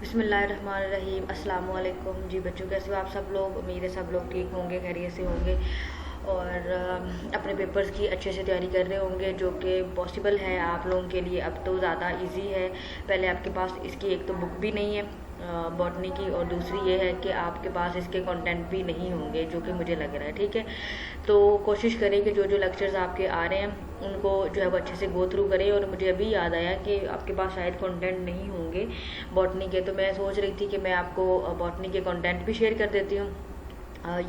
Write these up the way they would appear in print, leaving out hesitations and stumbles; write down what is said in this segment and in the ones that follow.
बिस्मिल्लाहिर्रहमानिर्रहीम। अस्सलाम वालेकुम जी बच्चों, कैसे हो आप सब लोग। उम्मीद है सब लोग ठीक होंगे, खैरियत से होंगे और अपने पेपर्स की अच्छे से तैयारी कर रहे होंगे, जो कि पॉसिबल है आप लोगों के लिए। अब तो ज़्यादा इजी है। पहले आपके पास इसकी एक तो बुक भी नहीं है बॉटनी की, और दूसरी ये है कि आपके पास इसके कंटेंट भी नहीं होंगे, जो कि मुझे लग रहा है। ठीक है, तो कोशिश करें कि जो जो लेक्चर्स आपके आ रहे हैं उनको जो है वो अच्छे से गो थ्रू करें। और मुझे अभी याद आया कि आपके पास शायद कंटेंट नहीं होंगे बॉटनी के, तो मैं सोच रही थी कि मैं आपको बॉटनी के कंटेंट भी शेयर कर देती हूँ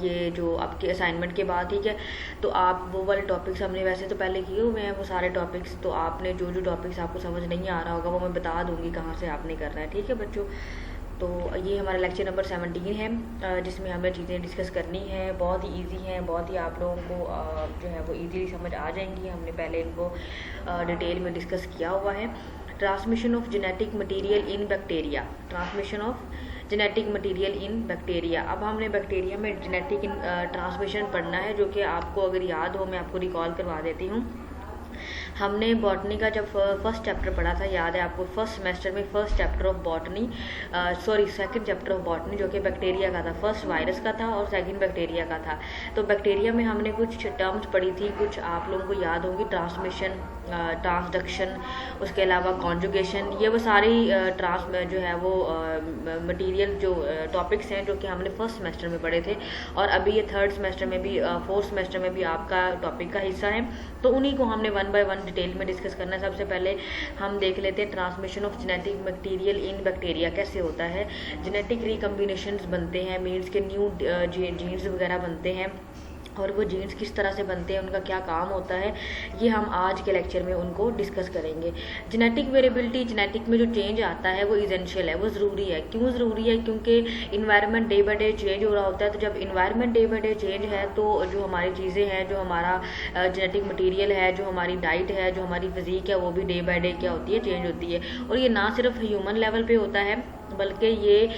ये जो आपके असाइनमेंट के बाद। ठीक है, तो आप वो वाले टॉपिक्स हमने वैसे तो पहले किए हुए हैं वो सारे टॉपिक्स, तो आपने जो जो टॉपिक्स आपको समझ नहीं आ रहा होगा वो मैं बता दूंगी कहाँ से आपने करना है। ठीक है बच्चों, तो ये हमारा लेक्चर नंबर 17 है, जिसमें हमें चीज़ें डिस्कस करनी है। बहुत ही इजी हैं, बहुत ही आप लोगों को जो है वो इजीली समझ आ जाएंगी। हमने पहले इनको डिटेल में डिस्कस किया हुआ है। Transmission of genetic material in bacteria, transmission of genetic material in bacteria. अब हमने बैक्टीरिया में जेनेटिक ट्रांसमिशन पढ़ना है, जो कि आपको अगर याद हो मैं आपको रिकॉल करवा देती हूँ। हमने बॉटनी का जब फर्स्ट चैप्टर पढ़ा था, याद है आपको, फर्स्ट सेमेस्टर में first chapter of botany, second chapter of botany, जो कि बैक्टीरिया का था। फर्स्ट वायरस का था और सेकंड बैक्टीरिया का था। तो बैक्टीरिया में हमने कुछ टर्म्स पढ़ी थी, कुछ आप लोगों को याद होंगी, ट्रांसमिशन, ट्रांसडक्शन, उसके अलावा कॉन्जुगेशन। ये वो सारी जो है वो मटीरियल जो टॉपिक्स हैं जो कि हमने फर्स्ट सेमेस्टर में पढ़े थे, और अभी ये थर्ड सेमेस्टर में भी फोर्थ सेमेस्टर में भी आपका टॉपिक का हिस्सा है। तो उन्हीं को हमने वन बाय वन डिटेल में डिस्कस करना है। सबसे पहले हम देख लेते हैं transmission of genetic material in bacteria कैसे होता है। जेनेटिक रिकम्बिनेशंस बनते हैं, मीन्स के न्यू जीन्स वगैरह बनते हैं, और वो जीन्स किस तरह से बनते हैं, उनका क्या काम होता है, ये हम आज के लेक्चर में उनको डिस्कस करेंगे। जेनेटिक वेरिएबिलिटी, जेनेटिक में जो चेंज आता है वो इसेंशियल है, वो ज़रूरी है। क्यों ज़रूरी है? क्योंकि environment day by day change हो रहा होता है। तो जब environment day by day change है तो जो हमारी चीज़ें हैं, जो हमारा जेनेटिक मटीरियल है, जो हमारी डाइट है, जो हमारी फिजिक है, वो भी डे बाय डे क्या होती है, चेंज होती है। और ये ना सिर्फ ह्यूमन लेवल पे होता है, बल्कि ये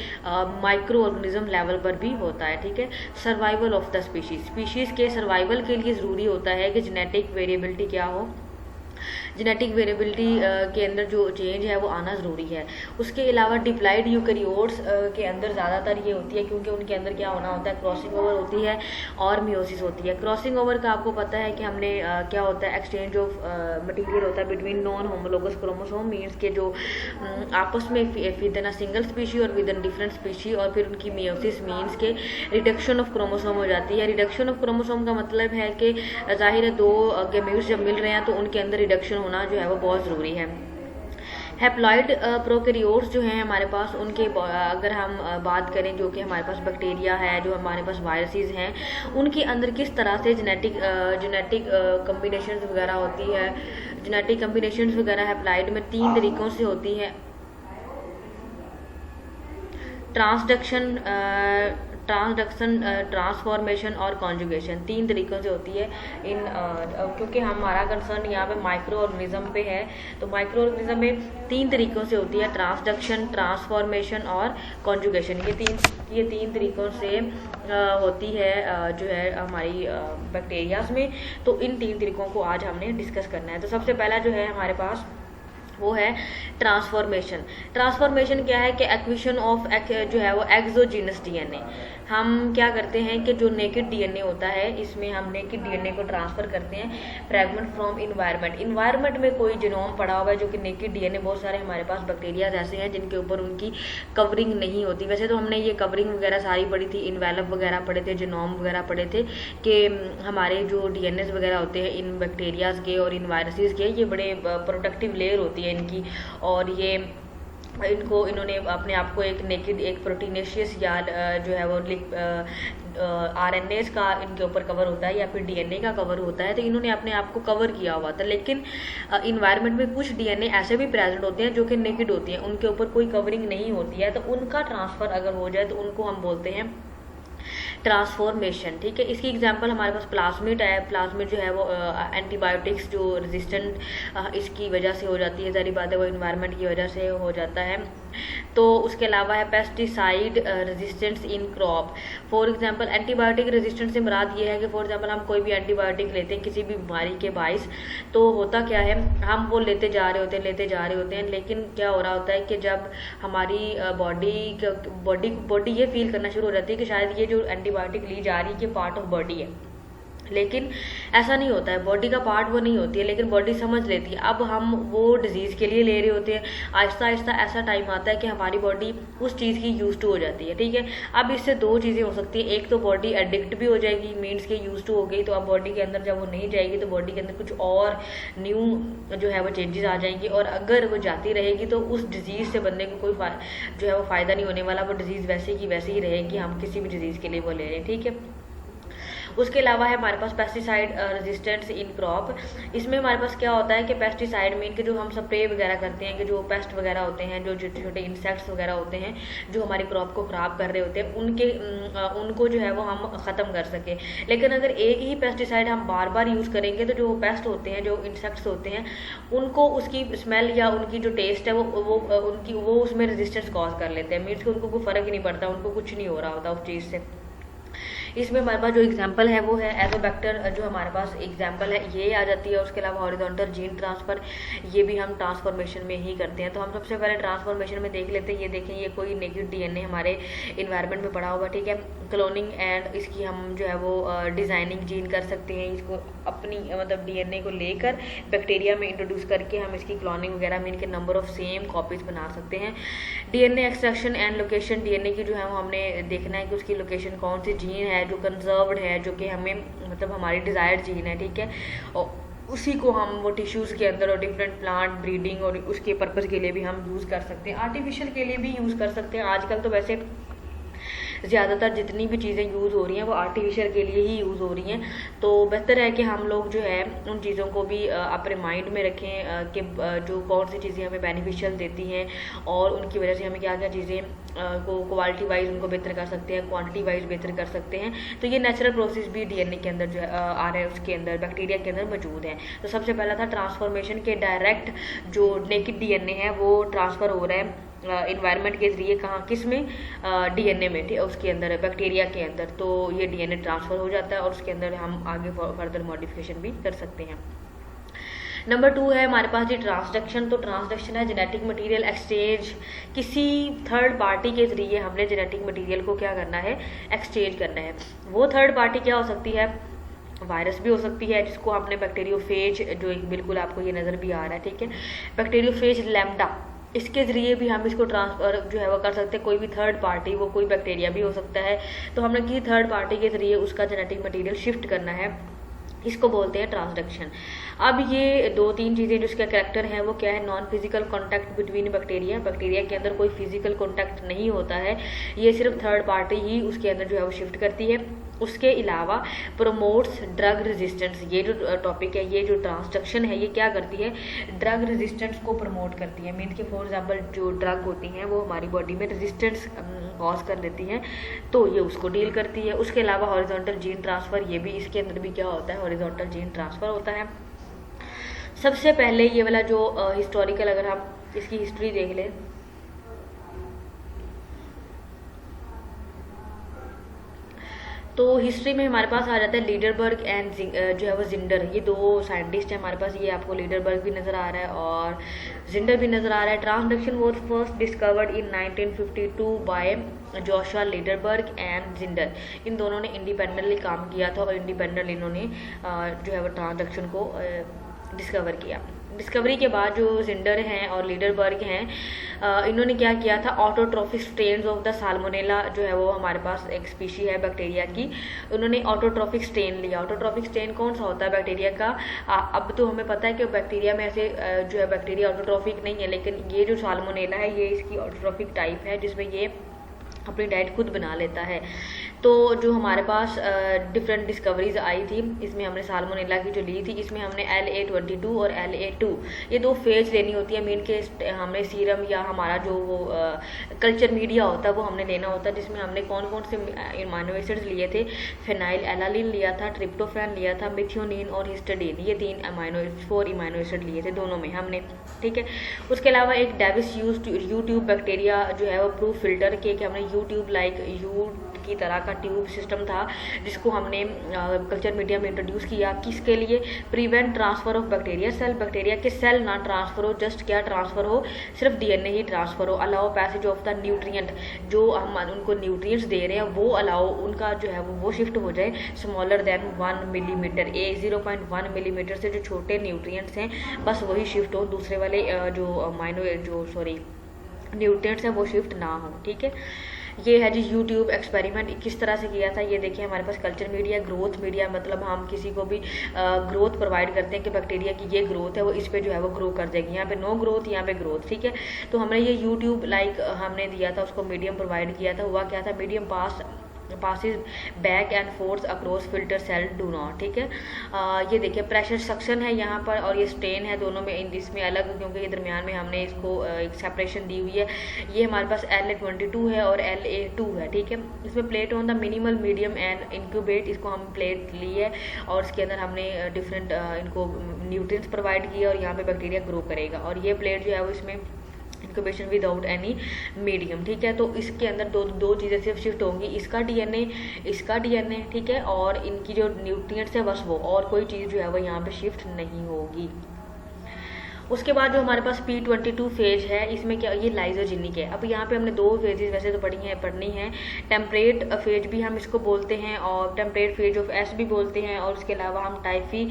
माइक्रो ऑर्गेनिज्म लेवल पर भी होता है। ठीक है, सर्वाइवल ऑफ द स्पीशीज़ के सर्वाइवल के लिए ज़रूरी होता है कि जेनेटिक वेरिएबिलिटी क्या हो, जेनेटिक वेरिएबिलिटी के अंदर जो चेंज है वो आना ज़रूरी है। उसके अलावा डिप्लाइड यूकैरियोट्स के अंदर ज़्यादातर ये होती है, क्योंकि उनके अंदर क्या होना होता है, क्रॉसिंग ओवर होती है और मियोसिस होती है। क्रॉसिंग ओवर का आपको पता है कि हमने क्या होता है, एक्सचेंज ऑफ मटीरियल होता है between non homologous chromosome, means के जो आपस में with in a single species और विद इन डिफरेंट स्पीशी, और फिर उनकी मियोसिस मीन्स के रिडक्शन ऑफ क्रोमोसोम हो जाती है। रिडक्शन ऑफ क्रोमोसोम का मतलब है कि जाहिर है दो गैमेट्स जब मिल रहे हैं तो उनके अंदर रिडक्शन होना जो है वो बहुत ज़रूरी है। हैप्लॉइड प्रोकैरियोट्स जो हैं हमारे पास, उनके अगर हम बात करें, जो कि हमारे पास बैक्टीरिया है, जो हमारे पास वायरसेस हैं, उनके अंदर किस तरह से जेनेटिक कम्बिनेशंस वगैरह होती है। जेनेटिक कम्बिनेशंस वगैरह हैप्लॉइड में 3 तरीक़ों से होती है। ट्रांसडक्शन, ट्रांसफॉर्मेशन और कॉन्जुगेशन 3 तरीक़ों से होती है। क्योंकि हमारा कंसर्न यहाँ पे माइक्रो ऑर्गेनिज्म पे है, तो माइक्रो ऑर्गेनिज्म में 3 तरीक़ों से होती है, ट्रांसडक्शन, ट्रांसफॉर्मेशन और कॉन्जुगेशन। ये तीन तरीक़ों से होती है जो है हमारी बैक्टीरियाज में। तो इन 3 तरीक़ों को आज हमने डिस्कस करना है। तो सबसे पहला जो है हमारे पास वो है ट्रांसफॉर्मेशन। ट्रांसफॉर्मेशन क्या है कि एक्विशन ऑफ जो है वो एक्सोजीनस डीएनए। हम क्या करते हैं कि जो नेकेड डीएनए होता है, इसमें हम नेकेड डीएनए को ट्रांसफ़र करते हैं फ्रैगमेंट फ्रॉम इन्वायरमेंट में कोई जीनोम पड़ा हुआ है जो कि नेकेड डीएनए। बहुत सारे हमारे पास बैक्टीरियाज ऐसे हैं जिनके ऊपर उनकी कवरिंग नहीं होती। वैसे तो हमने ये कवरिंग वगैरह सारी पढ़ी थी, इन्वेलप वगैरह पढ़े थे, जीनोम वगैरह पढ़े थे, कि हमारे जो डीएनए वगैरह होते हैं इन बैक्टीरियाज के और इन वायरसेस के, ये बड़े प्रोडक्टिव लेयर होती है इनकी, और ये इन्होंने अपने आप को एक नेकेड, एक प्रोटीनेशियस या जो है वो आरएनएस का इनके ऊपर कवर होता है या फिर डीएनए का कवर होता है। तो इन्होंने अपने आप को कवर किया हुआ था। लेकिन इन्वायरमेंट में कुछ डीएनए ऐसे भी प्रेजेंट होते हैं जो कि नेकेड होती हैं, उनके ऊपर कोई कवरिंग नहीं होती है। तो उनका ट्रांसफ़र अगर हो जाए तो उनको हम बोलते हैं ट्रांसफॉर्मेशन। ठीक है, इसकी एग्जांपल हमारे पास प्लाज्मिड है। प्लाज्मिड जो है वो एंटीबायोटिक्स जो रेजिस्टेंट इसकी वजह से हो जाती है, सारी बात है वो इन्वायरमेंट की वजह से हो जाता है। तो उसके अलावा है pesticide resistance in crop. For example antibiotic resistance से मुराद ये है कि फॉर एग्जांपल हम कोई भी एंटीबायोटिक लेते हैं किसी भी बीमारी के बाइस, तो होता क्या है हम वो लेते जा रहे होते हैं, लेकिन क्या हो रहा होता है कि जब हमारी बॉडी ये फील करना शुरू हो जाती है कि शायद ये जो एंटीबायोटिक ली जा रही है कि पार्ट ऑफ बॉडी है, लेकिन ऐसा नहीं होता है, बॉडी का पार्ट वो नहीं होती है, लेकिन बॉडी समझ लेती है। अब हम वो डिजीज़ के लिए ले रहे होते हैं, आहिस्ता आहिस्ता ऐसा टाइम आता है कि हमारी बॉडी उस चीज़ की यूज टू हो जाती है, ठीक है। अब इससे दो चीज़ें हो सकती है, एक तो बॉडी एडिक्ट भी हो जाएगी, मीन्स के यूज टू हो गई, तो अब बॉडी के अंदर जब वो नहीं जाएगी तो बॉडी के अंदर कुछ और न्यू जो है वो चेंजेस आ जाएंगी, और अगर वो जाती रहेगी तो उस डिजीज़ से बनने को कोई जो है वो फ़ायदा नहीं होने वाला, वो डिजीज़ वैसे की वैसे ही रहेगी, हम किसी भी डिजीज़ के लिए वो ले रहे हैं, ठीक है। उसके अलावा है हमारे पास पेस्टिसाइड रेजिस्टेंस इन क्रॉप। इसमें हमारे पास क्या होता है कि पेस्टिसाइड मीन के जो हम स्प्रे वगैरह करते हैं, कि जो पेस्ट वगैरह होते हैं, जो छोटे छोटे इंसेक्ट्स वगैरह होते हैं जो हमारी क्रॉप को ख़राब कर रहे होते हैं, उनको जो है वो हम ख़त्म कर सकें। लेकिन अगर एक ही पेस्टिसाइड हम बार बार यूज़ करेंगे तो जो पेस्ट होते हैं, जो इंसेक्ट्स होते हैं, उनको उसकी स्मेल या उनकी जो टेस्ट है वो उसमें रेजिस्टेंस कॉज कर लेते हैं, मीन्स कि उनको कोई फ़र्क ही नहीं पड़ता, उनको कुछ नहीं हो रहा होता उस चीज़ से। इसमें हमारे पास जो एग्जांपल है वो है एजोबैक्टर, जो हमारे पास एग्जांपल है ये आ जाती है। उसके अलावा हॉरिजॉन्टल जीन ट्रांसफ़र, ये भी हम ट्रांसफॉर्मेशन में ही करते हैं। तो हम सबसे पहले ट्रांसफॉर्मेशन में देख लेते हैं। ये देखें, ये कोई नेगेटिव डीएनए हमारे इन्वायरमेंट में पड़ा होगा, ठीक है। क्लोनिंग एंड इसकी हम जो है वो डिज़ाइनिंग जीन कर सकते हैं, इसको अपनी मतलब डीएनए को लेकर बैक्टीरिया में इंट्रोड्यूस करके हम इसकी क्लोनिंग वगैरह में इनके नंबर ऑफ सेम कॉपीज़ बना सकते हैं। DNA extraction and location, DNA की जो है वो हमने देखना है कि उसकी लोकेशन कौन सी जीन है जो कंजर्व्ड है, जो कि हमें मतलब हमारी डिज़ायर्ड जीन है, ठीक है। और उसी को हम वो टिश्यूज़ के अंदर और डिफरेंट प्लांट ब्रीडिंग और उसके पर्पज़ के लिए भी हम यूज़ कर सकते हैं, आर्टिफिशियल के लिए भी यूज़ कर सकते हैं। आजकल तो वैसे ज़्यादातर जितनी भी चीज़ें यूज़ हो रही हैं वो आर्टिफिशियल के लिए ही यूज़ हो रही हैं, तो बेहतर है कि हम लोग जो है उन चीज़ों को भी अपने माइंड में रखें कि जो कौन सी चीज़ें हमें बेनिफिशियल देती हैं और उनकी वजह से हमें क्या क्या चीज़ें को क्वालिटी वाइज उनको बेहतर कर सकते हैं, क्वांटिटी वाइज बेहतर कर सकते हैं। तो ये नेचुरल प्रोसेस भी डीएनए के अंदर जो आ रहा है, उसके अंदर बैक्टीरिया के अंदर मौजूद है। तो सबसे पहला था ट्रांसफॉर्मेशन के डायरेक्ट जो नेकेड डीएनए है वो ट्रांसफ़र हो रहा है इन्वायरमेंट के जरिए, कहाँ किस में डीएनए में, ठीक, उसके अंदर बैक्टीरिया के अंदर। तो ये डीएनए ट्रांसफ़र हो जाता है और उसके अंदर हम आगे फर्दर मॉडिफिकेशन भी कर सकते हैं। नंबर 2 है हमारे पास जी ट्रांसडक्शन। तो ट्रांसडक्शन है जेनेटिक मटेरियल एक्सचेंज, किसी थर्ड पार्टी के जरिए हमने जेनेटिक मटेरियल को क्या करना है, एक्सचेंज करना है। वो थर्ड पार्टी क्या हो सकती है, वायरस भी हो सकती है, जिसको हमने बैक्टीरियोफेज, जो एक बिल्कुल आपको ये नज़र भी आ रहा है, ठीक है, बैक्टीरियोफेज लैम्डा, इसके ज़रिए भी हम इसको ट्रांसफ़र जो है वो कर सकते हैं। कोई भी थर्ड पार्टी, वो कोई बैक्टीरिया भी हो सकता है, तो हमने किसी थर्ड पार्टी के ज़रिए उसका जेनेटिक मटेरियल शिफ्ट करना है, इसको बोलते हैं ट्रांसडक्शन। अब ये 2-3 चीज़ें जो इसका कैरेक्टर है वो क्या है, non physical contact between bacteria, bacteria के अंदर कोई फिजिकल कॉन्टैक्ट नहीं होता है, ये सिर्फ थर्ड पार्टी ही उसके अंदर जो है वो शिफ्ट करती है। उसके अलावा प्रोमोट्स ड्रग रेजिस्टेंस, ये जो टॉपिक है, ये जो ट्रांसडक्शन है, ये क्या करती है, ड्रग रेजिस्टेंस को प्रमोट करती है। मीन के फॉर एग्जांपल जो ड्रग होती हैं वो हमारी बॉडी में रेजिस्टेंस कॉज कर देती हैं, तो ये उसको डील करती है। उसके अलावा हॉरिजॉन्टल जीन ट्रांसफ़र, ये भी इसके अंदर भी क्या होता है, हॉरिजॉन्टल जीन ट्रांसफ़र होता है। सबसे पहले ये वाला जो हिस्टोरिकल, अगर हम इसकी हिस्ट्री देख लें, तो हिस्ट्री में हमारे पास आ जाता है लीडरबर्ग एंड जो है वो जिंडर, ये 2 साइंटिस्ट हैं हमारे पास। ये आपको लीडरबर्ग भी नज़र आ रहा है और जिंडर भी नज़र आ रहा है। Transduction was first discovered in 1952 by Joshua Lederberg and Zinder. इन दोनों ने इंडिपेंडेंटली काम किया था और इंडिपेंडेंटली इन्होंने जो है वो ट्रांसडक्शन को डिस्कवर किया। डिस्कवरी के बाद जो जिंडर हैं और लीडरबर्ग हैं, इन्होंने क्या किया था, autotrophic strains of the salmonella, जो है वो हमारे पास एक स्पीशी है बैक्टीरिया की, उन्होंने ऑटोट्रोफिक स्ट्रेन लिया। ऑटोट्रोफिक स्ट्रेन कौन सा होता है बैक्टीरिया का, अब तो हमें पता है कि बैक्टीरिया में ऐसे जो है बैक्टीरिया ऑटोट्रोफिक नहीं है, लेकिन ये जो साल्मोनेला है ये इसकी ऑटोट्रोफिक टाइप है, जिसमें ये अपनी डाइट खुद बना लेता है। तो जो हमारे पास डिफरेंट डिस्कवरीज आई थी, इसमें हमने साल्मोनेला की जो ली थी, इसमें हमने LA22 और LA2 ये 2 फेज लेनी होती है। मीन के हमने सीरम या हमारा जो वो कल्चर मीडिया होता है वो हमने लेना होता है, जिसमें हमने कौन कौन से अमीनो एसिड्स लिए थे। फिनाइल एलानिन लिया था, ट्रिप्टोफैन लिया था, मिथियोनिन और हिस्टडीन, ये 4 अमीनो एसिड लिए थे दोनों में हमने, ठीक है। उसके अलावा एक डेविस यूट्यूब बैक्टीरिया जो है वो प्रूफ फिल्टर के हमने यूट्यूब लाइक यू की तरह का ट्यूब सिस्टम था, जिसको हमने कल्चर मीडिया में इंट्रोड्यूस किया। किसके लिए? Prevent transfer of bacteria cell, bacteria के सेल ना ट्रांसफर हो, जस्ट क्या ट्रांसफर हो, सिर्फ DNA ही ट्रांसफर हो। Allow passage of the nutrient, जो हम उनको न्यूट्रिएंट्स दे रहे हैं वो अलाउ उनका जो है वो शिफ्ट हो जाए स्मॉलर देन 1 मिलीमीटर, 0.1 मिलीमीटर से जो छोटे न्यूट्रिएंट्स हैं बस वही शिफ्ट हो, दूसरे वाले न्यूट्रिएंट्स हैं वो शिफ्ट ना हो, ठीक है। ये है जी यूट्यूब एक्सपेरिमेंट किस तरह से किया था। ये देखिए हमारे पास कल्चर मीडिया, ग्रोथ मीडिया, मतलब हम किसी को भी ग्रोथ प्रोवाइड करते हैं कि बैक्टीरिया की ये ग्रोथ है वो इस पे जो है वो ग्रो कर जाएगी, यहाँ पे नो ग्रोथ, यहाँ पे ग्रोथ, ठीक है। तो हमने ये यूट्यूब लाइक हमने दिया था, उसको मीडियम प्रोवाइड किया था। हुआ क्या था, medium passes back and forth across filter cell do not, ठीक है। ये देखिए प्रेशर सक्शन है यहाँ पर और ये स्ट्रेन है, दोनों में इसमें अलग, क्योंकि ये दरमियान में हमने इसको एक सेपरेशन दी हुई है। ये हमारे पास LA22 है और LA2 है, ठीक है। इसमें plate on the minimal medium and incubate, इसको हम प्लेट ली है और इसके अंदर हमने डिफरेंट इनको न्यूट्रिएंट्स प्रोवाइड किए और यहाँ पे बैक्टीरिया ग्रो करेगा। और ये प्लेट जो है वो इसमें इंक्यूबेशन विदाउट एनी मीडियम, ठीक है। तो इसके अंदर दो चीज़ें सिर्फ शिफ्ट होंगी, इसका DNA, ठीक है, और इनकी जो न्यूट्रिएंट्स है बस वो, और कोई चीज़ जो है वो यहाँ पे शिफ्ट नहीं होगी। उसके बाद जो हमारे पास P22 फेज है, इसमें क्या, ये लाइजोजेनिक है। अब यहाँ पे हमने 2 फेजेस वैसे तो पढ़नी है। टेम्परेट फेज भी हम इसको बोलते हैं और टेम्परेट फेज ऑफ S भी बोलते हैं, और उसके अलावा हम टाइफी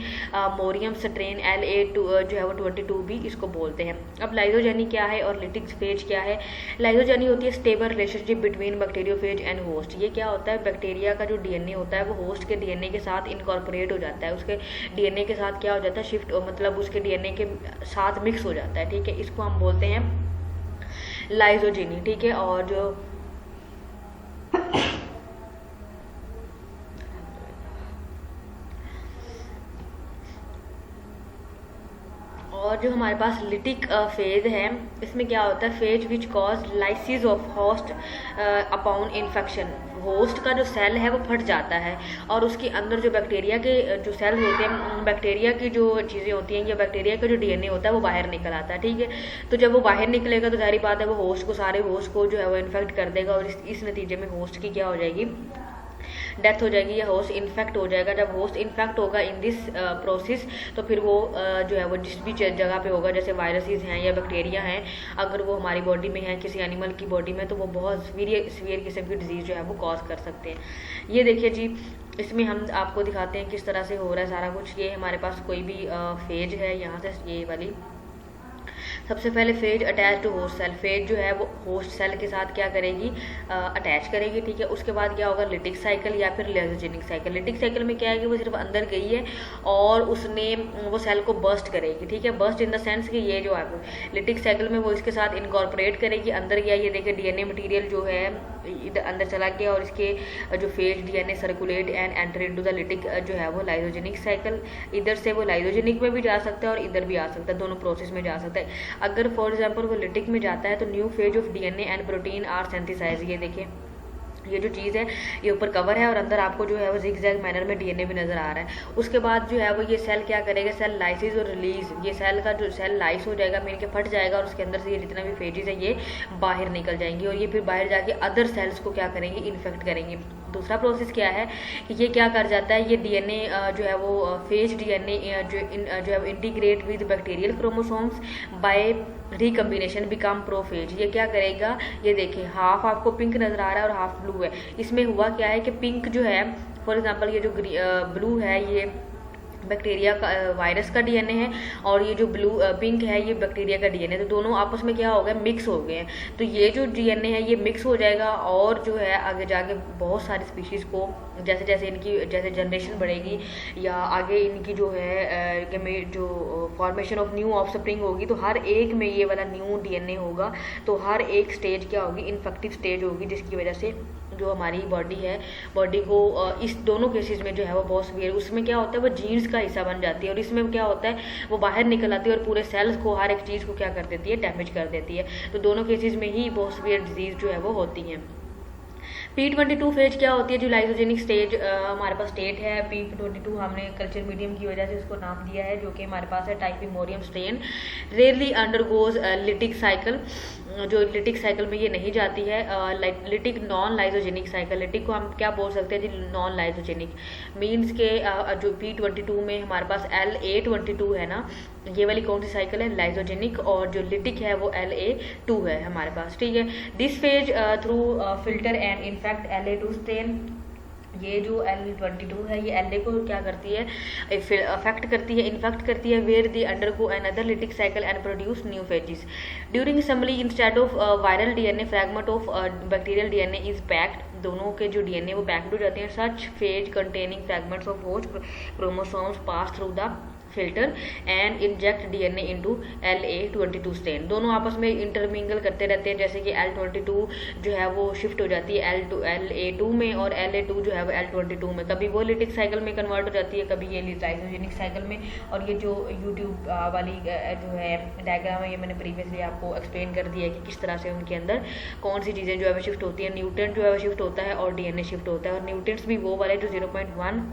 मोरियम स्ट्रेन LA2 जो है वो 22 भी इसको बोलते हैं। अब लाइजोजेनिक क्या है और लिटिक फेज क्या है। लाइजोजेनिक होती है stable relationship between bacteriophage and host. ये क्या होता है, बैक्टीरिया का जो DNA होता है वो होस्ट के DNA के साथ इनकॉर्पोरेट हो जाता है, उसके DNA के साथ क्या हो जाता है, शिफ्ट, मतलब उसके DNA के साथ मिक्स हो जाता है, ठीक है। इसको हम बोलते हैं लाइजोजेनी, ठीक है। और जो हमारे पास लिटिक फेज है, इसमें क्या होता है, phase which cause lysis of host upon infection. Host का जो सेल है वो फट जाता है और उसके अंदर जो बैक्टीरिया के जो सेल होते हैं, बैक्टीरिया की जो चीज़ें होती हैं या बैक्टीरिया का जो DNA होता है वो बाहर निकल आता है, ठीक है। तो जब वो बाहर निकलेगा तो जाहिर बात है वो होस्ट को, सारे होस्ट को जो है वो इन्फेक्ट कर देगा और इस नतीजे में होस्ट की क्या हो जाएगी, डेथ हो जाएगी या होस्ट इन्फेक्ट हो जाएगा। जब होस्ट इन्फेक्ट होगा इन दिस प्रोसेस, तो फिर वो जो है वो जिस भी जगह पे होगा, जैसे वायरसेस हैं या बैक्टीरिया हैं, अगर वो हमारी बॉडी में है, किसी एनिमल की बॉडी में, तो वो बहुत सीवियर किस्म की डिजीज़ जो है वो कॉज कर सकते हैं। ये देखिए जी, इसमें हम आपको दिखाते हैं किस तरह से हो रहा है सारा कुछ। ये हमारे पास कोई भी फेज है, यहाँ से ये वाली सबसे पहले phage attach to host cell. Phage जो है वो होस्ट सेल के साथ क्या करेगी, अटैच करेगी, ठीक है। उसके बाद क्या होगा, लिटिक साइकिल या फिर लाइजोजेनिक साइकिल। लिटिक साइकिल में क्या है कि वो सिर्फ अंदर गई है और उसने वो सेल को बर्स्ट करेगी, ठीक है। बर्स्ट इन द सेंस कि ये जो है वो लिटिक साइकिल में वो इसके साथ इनकॉर्पोरेट करेगी, अंदर गया, ये देखिए DNA मटीरियल जो है इधर अंदर चला गया और इसके जो phase DNA circulate and enter into the lytic जो है वो लाइजोजेनिक साइकिल। इधर से वो लाइजोजेनिक में भी जा सकता है और इधर भी आ सकता है, दोनों प्रोसेस में जा सकता है। अगर फॉर एग्जांपल वो लिटिक में जाता है तो new phage of DNA and protein are synthesise. ये देखिए ये जो चीज़ है ये ऊपर कवर है और अंदर आपको जो है वो जिगजैग मैनर में DNA भी नज़र आ रहा है। उसके बाद जो है वो ये सेल क्या करेगा, सेल लाइसिस और रिलीज, ये सेल का जो सेल लाइस हो जाएगा, मिल के फट जाएगा और उसके अंदर से ये जितना भी फेजेस है ये बाहर निकल जाएंगी और ये फिर बाहर जाके अदर सेल्स को क्या करेंगे, इन्फेक्ट करेंगे। दूसरा प्रोसेस क्या है कि ये क्या कर जाता है, ये DNA जो है वो फेज DNA जो है integrate with bacterial chromosomes by recombination become prophage. ये क्या करेगा, ये देखिए हाफ आपको पिंक नज़र आ रहा है और हाफ ब्लू है। इसमें हुआ क्या है कि पिंक जो है, फॉर एग्जांपल ये जो ब्लू है, ये बैक्टीरिया का वायरस का डीएनए है, और ये जो ब्लू पिंक है ये बैक्टीरिया का डीएनए। तो दोनों आपस में क्या हो गया, मिक्स हो गए हैं। तो ये जो डीएनए है ये मिक्स हो जाएगा, और जो है आगे जाके बहुत सारी स्पीशीज़ को जैसे जैसे इनकी जैसे जनरेशन बढ़ेगी या आगे इनकी जो है जो formation of new of spring होगी, तो हर एक में ये वाला न्यू डीएनए होगा। तो हर एक स्टेज क्या होगी, इन्फेक्टिव स्टेज होगी, जिसकी वजह से जो हमारी बॉडी है, बॉडी को इस दोनों केसेस में जो है वो बहुत सीवियर, उसमें क्या होता है वो जीन्स का हिस्सा बन जाती है, और इसमें क्या होता है वो बाहर निकल आती है और पूरे सेल्स को, हर एक चीज़ को क्या कर देती है, डैमेज कर देती है। तो दोनों केसेस में ही बहुत सीवियर डिजीज़ जो है वो होती है। P22 फेज क्या होती है, जो लाइजोजेनिक स्टेज हमारे पास स्टेट है। P22 हमने कल्चर मीडियम की वजह से उसको नाम दिया है, जो कि हमारे पास है typhimurium strain. Rarely undergoes lytic cycle, जो लिटिक साइकिल में ये नहीं जाती है। Lytic non lysogenic cycle, lytic को हम क्या बोल सकते हैं जी, नॉन लाइजोजेनिक मीन्स के जो P22 में हमारे पास LA22 है ना, ये वाली कौन सी साइकिल है, लाइजोजेनिक, और जो लिटिक है वो LA2 है हमारे पास, ठीक है। This phase through filter and in fact LA2 strain, ये जो L22 है ये LA को क्या करती है, अफेक्ट करती है, इन्फेक्ट करती है, where they undergo another lytic cycle and produce new phages during assembly instead of viral DNA fragment of bacterial DNA is packed. दोनों के जो डीएनए वो पैक्ड हो जाते हैं। Such phage containing fragments of host chromosomes pass through the filter and inject DNA into LA22 strain. दोनों आपस में इंटरमिंगल करते रहते हैं, जैसे कि L22 जो है वो शिफ्ट हो जाती है LA2 में, और LA2 जो है वो L22 में। कभी वो लिटिक साइकिल में कन्वर्ट हो जाती है, कभी ये लाइजोजेनिक साइकिल में। और ये जो यूट्यूब वाली जो है डायग्राम है, ये मैंने प्रीवियसली आपको एक्सप्लेन कर दिया है कि किस तरह से उनके अंदर कौन सी चीज़ें जो है वो शिफ्ट होती है। न्यूट्रेंट जो है वो शिफ्ट होता है और डीएनए शिफ्ट होता है, और न्यूट्रेंट्स भी वो वाले जो 0.1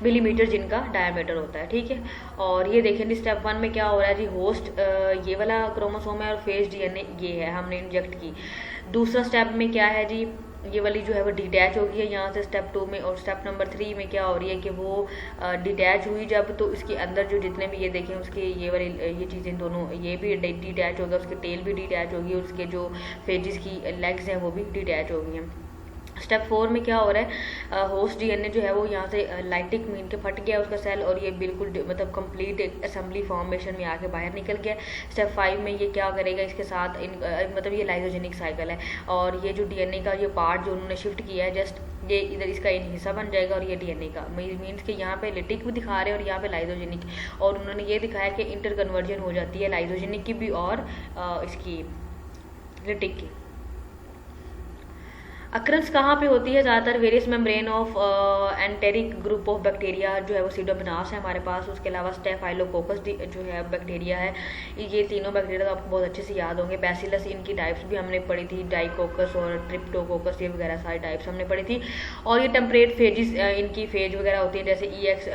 मिलीमीटर जिनका डायमीटर होता है, ठीक है। और ये देखें जी स्टेप 1 में क्या हो रहा है जी, होस्ट ये वाला क्रोमोसोम है और फेज डीएनए ये है, हमने इंजेक्ट की। दूसरा स्टेप में क्या है जी, ये वाली जो है वो डिटैच हो गई है यहाँ से स्टेप 2 में। और स्टेप नंबर 3 में क्या हो रही है कि वो डिटैच हुई जब, तो इसके अंदर जो जितने भी ये देखें उसके ये वाली ये चीज़ें दोनों ये भी डिटैच हो गया, उसकी टेल भी डिटैच होगी, उसके जो फेजेस की लेग्स हैं वो भी डिटैच हो गई हैं। स्टेप 4 में क्या हो रहा है, होस्ट डीएनए जो है वो यहाँ से लाइटिक मीन के फट गया उसका सेल, और ये बिल्कुल मतलब कंप्लीट एक असेंबली फॉर्मेशन में आके बाहर निकल गया। स्टेप 5 में ये क्या करेगा, इसके साथ मतलब ये लाइजोजेनिक साइकिल है, और ये जो डीएनए का ये पार्ट जो उन्होंने शिफ्ट किया है जस्ट ये इधर इसका हिस्सा बन जाएगा, और ये डीएनए का मीन्स कि यहाँ पे लिटिक भी दिखा रहे हैं और यहाँ पे लाइजोजेनिक, और उन्होंने ये दिखाया कि इंटर कन्वर्जन हो जाती है लाइजोजेनिक की भी और इसकी लिटिक की। अक्रंस कहाँ पे होती है ज़्यादातर, various membrane of enteric group of bacteria जो है वो सीडोमोनास है हमारे पास। उसके अलावा स्टेफाइलोकोकस जो है बैक्टीरिया है, ये तीनों बैक्टीरिया तो आपको बहुत अच्छे से याद होंगे। बैसिलस इनकी टाइप्स भी हमने पढ़ी थी, डाइकोकस और ट्रिप्टोकोकस ये वगैरह सारी टाइप्स हमने पढ़ी थी। और ये टेम्परेट फेजेस इनकी फेज वगैरह होती है, जैसे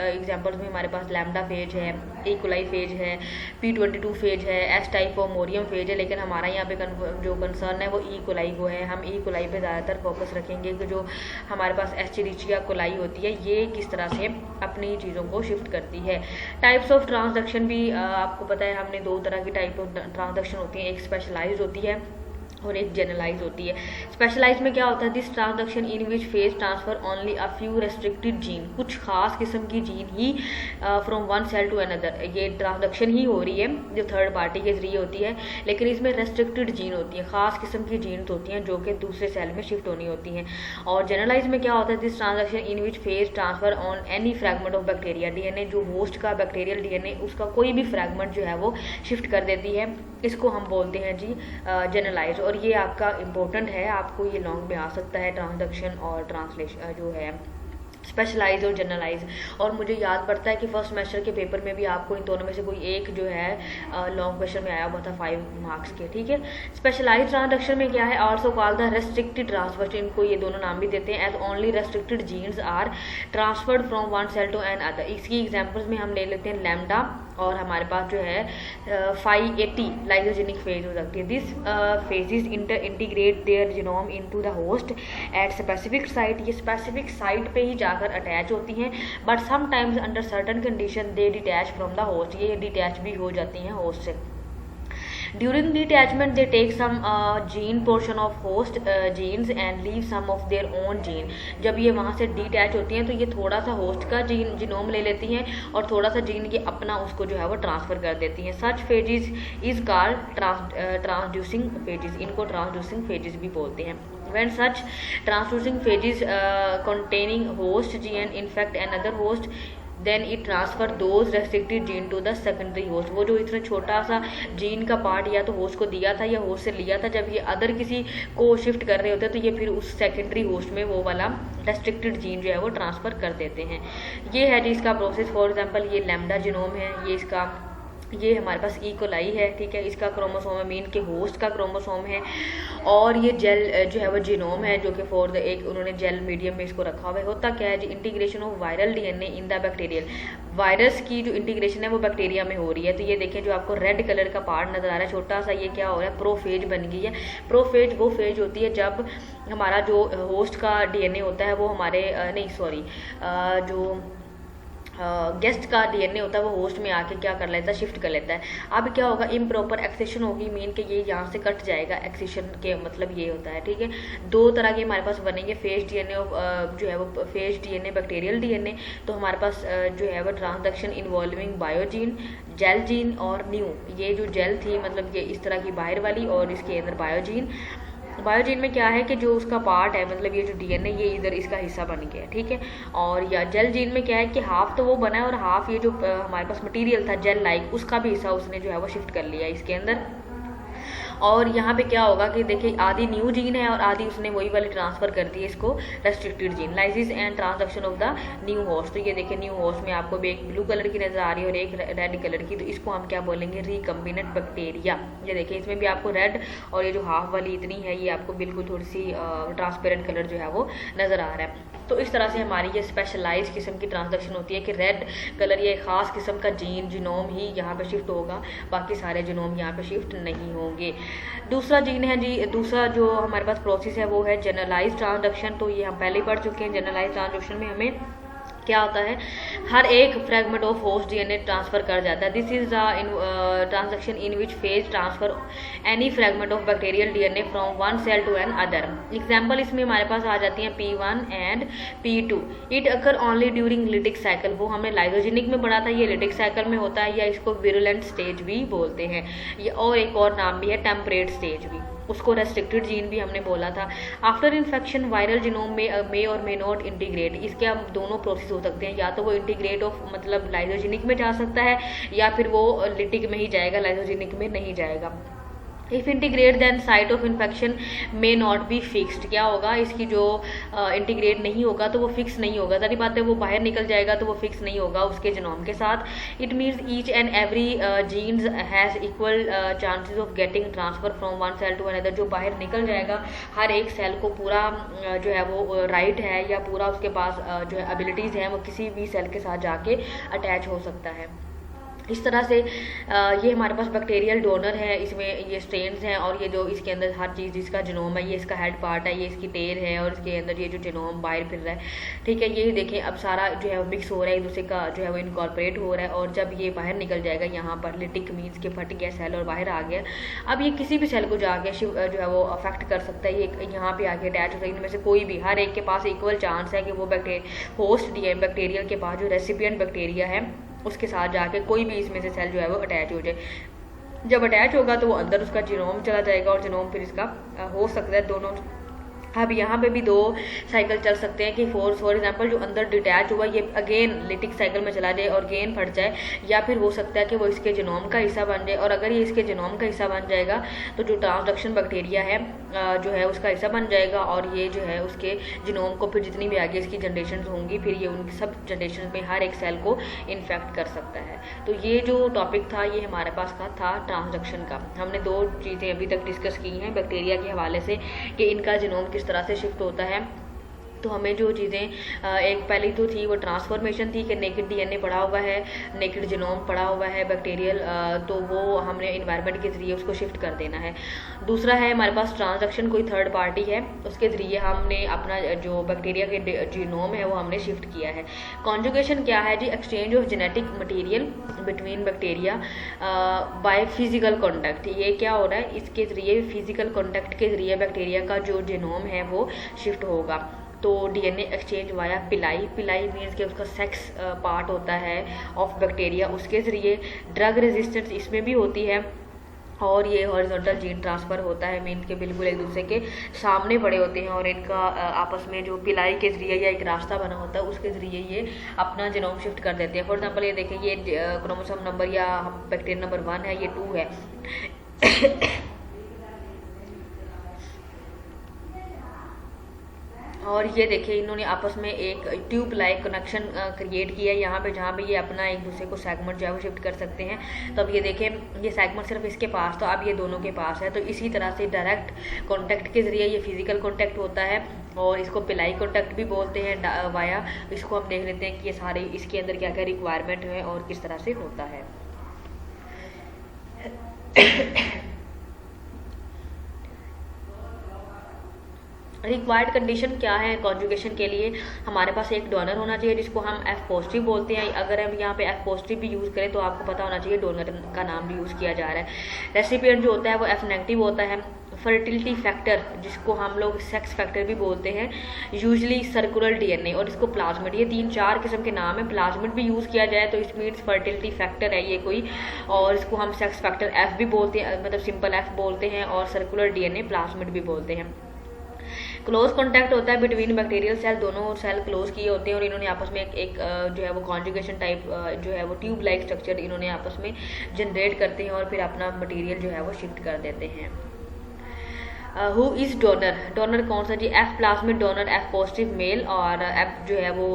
एग्जाम्पल्स में हमारे पास लैम्डा फेज है, ई कोलाई फेज है, P22 फेज है, एस टाइफोमोरियम फेज है। लेकिन हमारा यहाँ पे जो कंसर्न है वो ई कोलाई को है, हम ई कोलाई पे ज़्यादातर फोकस रखेंगे कि जो हमारे पास एस्चेरिचिया कोलाई होती है ये किस तरह से अपनी चीज़ों को शिफ्ट करती है। टाइप्स ऑफ ट्रांसडक्शन भी आपको पता है, हमने 2 तरह की टाइप ऑफ ट्रांसडक्शन होती है, एक स्पेशलाइज्ड होती है और एक जनरलाइज होती है। स्पेशलाइज में क्या होता है, this transduction in which phage transfer only a few restricted gene, कुछ खास किस्म की जीन ही from one cell to another, ये ट्रांसडक्शन ही हो रही है जो थर्ड पार्टी के जरिए होती है, लेकिन इसमें रेस्ट्रिक्टेड जीन होती है, खास किस्म की जीन्स होती हैं जो कि दूसरे सेल में शिफ्ट होनी होती हैं। और जनरलाइज में क्या होता है, this transduction in which phage transfer on any fragment of bacteria, DNA जो होस्ट का बैक्टीरियल डीएनए उसका कोई भी फ्रैगमेंट जो है वो शिफ्ट कर देती है, इसको हम बोलते हैं जी जनरलाइज। और ये आपका इम्पोर्टेंट है, आपको ये लॉन्ग में आ सकता है ट्रांसडक्शन और ट्रांसलेशन जो है स्पेशलाइज और जनरलाइज। और मुझे याद पड़ता है कि फर्स्ट सेमेस्टर के पेपर में भी आपको इन दोनों में से कोई एक जो है लॉन्ग क्वेश्चन में आया हुआ था 5 मार्क्स के, ठीक है। स्पेशलाइज ट्रांसडक्शन में क्या है, also called the restricted transfer, इनको ये दोनों नाम भी देते हैं, as only restricted genes are transferred from one cell to another. इसकी एग्जाम्पल्स में हम ले लेते हैं लैम्डा, और हमारे पास जो है 580 लाइजोजेनिक फेज हो सकती है। This phages integrate their genome into the host at specific site, ये स्पेसिफिक साइट पे ही जाकर अटैच होती हैं, but sometimes under certain condition they detach from the host, ये डिटैच भी हो जाती हैं होस्ट से। During detachment they take some gene portion of host genes and leave some of their own gene. जब ये वहाँ से डिटैच होती हैं तो ये थोड़ा सा होस्ट का जीनोम ले लेती हैं और थोड़ा सा जीन ये अपना उसको जो है वो ट्रांसफ़र कर देती हैं। सच phases is called transducing phases, इनको ट्रांसड्यूसिंग फेजेस भी बोलते हैं। When such transducing phases containing host gene infect another host, then it transfer those restricted gene to the secondary host। वो जो इतना छोटा सा जीन का पार्ट या तो होस्ट को दिया था या होस्ट से लिया था, जब ये अदर किसी को शिफ्ट कर रहे होते हैं तो ये फिर उस सेकेंडरी होस्ट में वो वाला रेस्ट्रिक्टेड जीन जो है वो ट्रांसफ़र कर देते हैं। ये है जी इसका प्रोसेस। फॉर एग्जांपल ये लैम्डा जीनोम है, ये हमारे पास ई कोलाई है, ठीक है, इसका क्रोमोसोम है, मीन के होस्ट का क्रोमोसोम है। और ये जेल जो है वो जीनोम है, जो कि फॉर द एक उन्होंने जेल मीडियम में इसको रखा हुआ है। होता क्या है जी, integration of viral DNA in the bacterial, virus की जो इंटीग्रेशन है वो बैक्टीरिया में हो रही है। तो ये देखें जो आपको रेड कलर का पार्ट नजर आ रहा है छोटा सा, ये क्या हो रहा है, प्रोफेज बन गई है। प्रोफेज वो फेज होती है जब हमारा जो होस्ट का डीएनए होता है वो हमारे जो गेस्ट का डीएनए होता है वो होस्ट में आके क्या कर लेता है, शिफ्ट कर लेता है। अब क्या होगा, इम्प्रॉपर एक्सेशन होगी, मीन के ये यहाँ से कट जाएगा। एक्सेशन के मतलब ये होता है, ठीक है। दो तरह के हमारे पास बनेंगे, फेज डीएनए जो है वो फेज डीएनए, बैक्टीरियल डीएनए। तो हमारे पास जो है वो ट्रांसडक्शन इन्वॉल्विंग बायोजीन, जेल जीन और न्यू। ये जो जेल थी मतलब ये इस तरह की बाहर वाली और इसके अंदर बायोजीन। बायोजीन में क्या है कि जो उसका पार्ट है मतलब ये जो डीएनए ये इधर इसका हिस्सा बन गया है, ठीक है। और या जेल जीन में क्या है कि हाफ तो वो बना है और हाफ ये जो हमारे पास मटेरियल था जेल लाइक उसका भी हिस्सा उसने जो है वो शिफ्ट कर लिया है इसके अंदर। और यहाँ पे क्या होगा कि देखिए आधी न्यू जीन है और आधी उसने वही वाली ट्रांसफर कर दी है इसको restricted gene, lysis and transduction of the new host. तो ये देखिए न्यू होस्ट में आपको एक ब्लू कलर की नजर आ रही है और एक रेड कलर की, तो इसको हम क्या बोलेंगे, रिकम्बिनेंट बैक्टीरिया। ये देखिए इसमें भी आपको रेड और ये जो हाफ वाली इतनी है ये आपको बिल्कुल थोड़ी सी ट्रांसपेरेंट कलर जो है वो नजर आ रहा है। तो इस तरह से हमारी ये स्पेशलाइज किस्म की ट्रांसडक्शन होती है कि रेड कलर ये खास किस्म का जीनोम ही यहाँ पे शिफ्ट होगा, बाकी सारे जीनोम यहाँ पे शिफ्ट नहीं होंगे। दूसरा जीन है जी, दूसरा जो हमारे पास प्रोसेस है वो है जनरलाइज ट्रांसडक्शन। तो ये हम पहले पढ़ चुके हैं। जनरलाइज ट्रांसडक्शन में हमें क्या होता है, हर एक fragment of host DNA transfer कर जाता है। This is the transduction in which phage transfer any fragment of bacterial DNA from one cell to another. Example इसमें हमारे पास आ जाती हैं P1 and P2। It occur only during lytic cycle, वो हमने लाइजोजेनिक में पढ़ा था, ये लिटिक साइकिल में होता है या इसको विरुलेंट स्टेज भी बोलते हैं, और एक और नाम भी है टेम्परेट स्टेज भी, उसको रेस्ट्रिक्टेड जीन भी हमने बोला था। आफ्टर इन्फेक्शन वायरल जीनोम में मे और मे नॉट इंटीग्रेट, इसके हम दोनों प्रोसेस हो सकते हैं, या तो वो इंटीग्रेट ऑफ मतलब लाइजोजेनिक में जा सकता है या फिर वो लिटिक में ही जाएगा, लाइजोजेनिक में नहीं जाएगा। If integrate then site of infection may not be fixed, क्या होगा इसकी जो इंटीग्रेट नहीं होगा तो वो फिक्स नहीं होगा, सारी बात है वो बाहर निकल जाएगा तो वो फिक्स नहीं होगा उसके जीनोम के साथ। It means each and every genes has equal chances of getting transfer from one cell to another, जो बाहर निकल जाएगा हर एक सेल को पूरा जो है वो राइट है या पूरा उसके पास जो है एबिलिटीज़ हैं वो किसी भी सेल के साथ जाके अटैच हो सकता है। इस तरह से ये हमारे पास बैक्टीरियल डोनर है, इसमें ये स्ट्रेन्स हैं और ये जो इसके अंदर हर चीज़ जिसका जीनोम है, ये इसका हेड पार्ट है, ये इसकी टेल है और इसके अंदर ये जो जीनोम बाहर फिर रहा है, ठीक है। ये देखें अब सारा जो है मिक्स हो रहा है, एक दूसरे का जो है वो इनकॉर्पोरेट हो रहा है और जब ये बाहर निकल जाएगा यहाँ पर लिटिक मीन्स के फट गया सेल और बाहर आ गया, अब ये किसी भी सेल को जाके जो है वो अफेक्ट कर सकता है, ये यहाँ पे आके अटैच हो सकता है। इनमें से कोई भी, हर एक के पास इक्वल चांस है कि वो होस्ट बैक्टीरियल के पास जो रेसिपिएंट बैक्टीरिया है उसके साथ जाके कोई भी इसमें से सेल जो है वो अटैच हो जाए। जब अटैच होगा तो वो अंदर उसका जीनोम चला जाएगा और जीनोम फिर इसका हो सकता है दोनों। अब यहाँ पे भी दो साइकिल चल सकते हैं कि फॉर एग्जांपल जो अंदर डिटैच हुआ ये अगेन लिटिक साइकिल में चला जाए और गेन फट जाए, या फिर हो सकता है कि वो इसके जीनोम का हिस्सा बन जाए, और अगर ये इसके जीनोम का हिस्सा बन जाएगा तो जो ट्रांसडक्शन बैक्टीरिया है जो है उसका हिस्सा बन जाएगा और ये जो है उसके जीनोम को फिर जितनी भी आगे इसकी जनरेशन होंगी फिर ये उनकी सब जनरेशन में हर एक सेल को इन्फेक्ट कर सकता है। तो ये जो टॉपिक था ये हमारे पास का था ट्रांसडक्शन का। हमने दो चीज़ें अभी तक डिस्कस की हैं बैक्टीरिया के हवाले से कि इनका जीनोम किस तरह से शिफ्ट होता है तो हमें जो चीज़ें एक पहली तो थी वो ट्रांसफॉर्मेशन थी कि नेकेड डीएनए पड़ा हुआ है, नेकेड जीनोम पड़ा हुआ है बैक्टीरियल, तो वो हमने इन्वायरमेंट के ज़रिए उसको शिफ्ट कर देना है। दूसरा है हमारे पास ट्रांसडक्शन, कोई थर्ड पार्टी है उसके ज़रिए हमने अपना जो बैक्टीरिया के जीनोम है वो हमने शिफ्ट किया है। कॉन्जुगेशन क्या है जी? Exchange of genetic material between bacteria by physical contact. ये क्या हो रहा है? इसके ज़रिए फिजिकल कॉन्टैक्ट के ज़रिए बैक्टीरिया का जो जीनोम है वो शिफ्ट होगा। तो डीएनए एक्सचेंज वाया पिलाई, पिलाई मीन्स कि उसका सेक्स पार्ट होता है ऑफ बैक्टीरिया, उसके ज़रिए ड्रग रेजिस्टेंस इसमें भी होती है, और ये हॉरिजॉन्टल जीन ट्रांसफ़र होता है, मीन्स के बिल्कुल एक दूसरे के सामने पड़े होते हैं और इनका आपस में जो पिलाई के ज़रिए या एक रास्ता बना होता है उसके ज़रिए ये अपना जीनोम शिफ्ट कर देते हैं। फॉर एग्जांपल ये देखें, ये क्रोमोसोम नंबर या बैक्टीरिया नंबर 1 है, ये 2 है और ये देखिए इन्होंने आपस में एक ट्यूब लाइक कनेक्शन क्रिएट किया है यहाँ पे, जहाँ पे ये अपना एक दूसरे को सेगमेंट जो है वो शिफ्ट कर सकते हैं। तो अब ये देखें, ये सेगमेंट सिर्फ इसके पास था, अब ये दोनों के पास है। तो इसी तरह से डायरेक्ट कॉन्टैक्ट के ज़रिए ये फिजिकल कॉन्टैक्ट होता है और इसको पिलाई कॉन्टैक्ट भी बोलते हैं वाया। इसको हम देख लेते हैं कि ये सारे इसके अंदर क्या क्या रिक्वायरमेंट है और किस तरह से होता है। रिक्वायर्ड कंडीशन क्या है कॉन्जुगेशन के लिए? हमारे पास एक डोनर होना चाहिए जिसको हम F पॉजिटिव बोलते हैं। अगर हम यहाँ पे F पॉजिटिव भी यूज़ करें तो आपको पता होना चाहिए डोनर का नाम भी यूज़ किया जा रहा है। रेसिपिएंट जो होता है वो F नेगेटिव होता है। फर्टिलिटी फैक्टर जिसको हम लोग सेक्स फैक्टर भी बोलते हैं, यूजली सर्कुलर डीएनए, और इसको प्लाज्मिड, ये 3-4 किस्म के नाम है। प्लाज्मिड भी यूज़ किया जाए तो इस मीन्स फर्टिलिटी फैक्टर है ये कोई, और इसको हम सेक्स फैक्टर F भी बोलते हैं, मतलब सिंपल F बोलते हैं, और सर्कुलर डीएनए प्लाज्मिड भी बोलते हैं। क्लोज कॉन्टैक्ट होता है बिटवीन बैक्टीरियल सेल, दोनों सेल क्लोज किए होते हैं और इन्होंने आपस में एक जो है वो कॉन्जुगेशन टाइप जो है वो ट्यूब लाइक स्ट्रक्चर इन्होंने आपस में जनरेट करते हैं और फिर अपना मटेरियल जो है वो शिफ्ट कर देते हैं। Who is donor? डोनर कौन सा जी? F plasmid donor, F positive male, और F जो है वो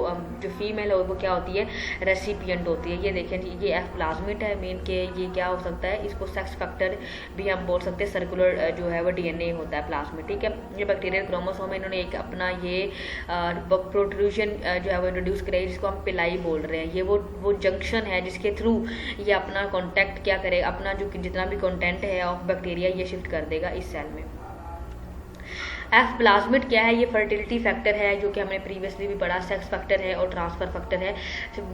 जो फीमेल है वो क्या होती है? रेसिपिएंट होती है। ये देखें जी, ये F प्लाज्मिड है, मीन के ये क्या हो सकता है? इसको सेक्स फैक्टर भी हम बोल सकते हैं। सर्कुलर जो है वो डीएनए होता है प्लाज्मिड, ठीक है। ये बैक्टीरियल क्रोमोसोम है, इन्होंने एक अपना ये प्रोट्रूजन जो है वो इंट्रोड्यूस कराई जिसको हम पिलाई बोल रहे हैं। ये वो जंक्शन है जिसके थ्रू ये अपना कॉन्टैक्ट क्या करेगा, अपना जो जितना भी कॉन्टेंट है ऑफ बैक्टीरिया ये शिफ्ट कर देगा इस सेल में। F प्लाज्मिड क्या है? ये फर्टिलिटी फैक्टर है जो कि हमने प्रीवियसली भी पढ़ा, सेक्स फैक्टर है और ट्रांसफर फैक्टर है।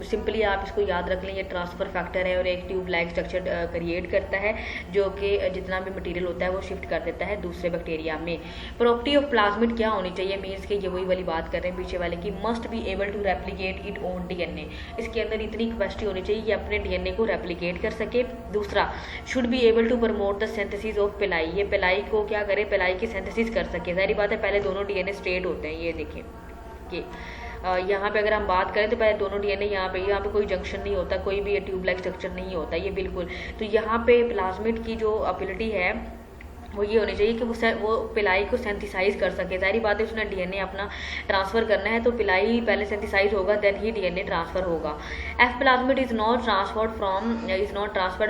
सिंपली आप इसको याद रख लें, ये ट्रांसफर फैक्टर है और एक ट्यूब लाइक स्ट्रक्चर क्रिएट करता है जो कि जितना भी मटेरियल होता है वो शिफ्ट कर देता है दूसरे बैक्टीरिया में। प्रॉपर्टी ऑफ प्लाज्मिड क्या होनी चाहिए? मीन्स कि ये वही वाली बात कर रहे हैं पीछे वाले की, must be able to replicate it own DNA. इसके अंदर इतनी कैपेसिटी होनी चाहिए ये अपने डीएनए को रेप्लीकेट कर सके। दूसरा, should be able to promote the synthesis of pili, ये पिलाई को क्या करे? पिलाई की सिंथेसिस कर सके। सारी बात है, पहले दोनों डीएनए स्ट्रेट होते हैं, ये देखिए कि यहाँ पे अगर हम बात करें तो पहले दोनों डीएनए यहाँ पे कोई जंक्शन नहीं होता, कोई भी ट्यूब लाइक स्ट्रक्चर नहीं होता ये बिल्कुल। तो यहाँ पे प्लाज्मिड की जो एबिलिटी है वो ये होनी चाहिए कि वो पिलाई को सेंथिसाइज कर सके। सारी बात है, उसने डीएनए अपना ट्रांसफ़र करना है तो पिलाई पहले सेंथिसाइज होगा, देन ही डीएनए ट्रांसफ़र होगा। F plasmid is not transferred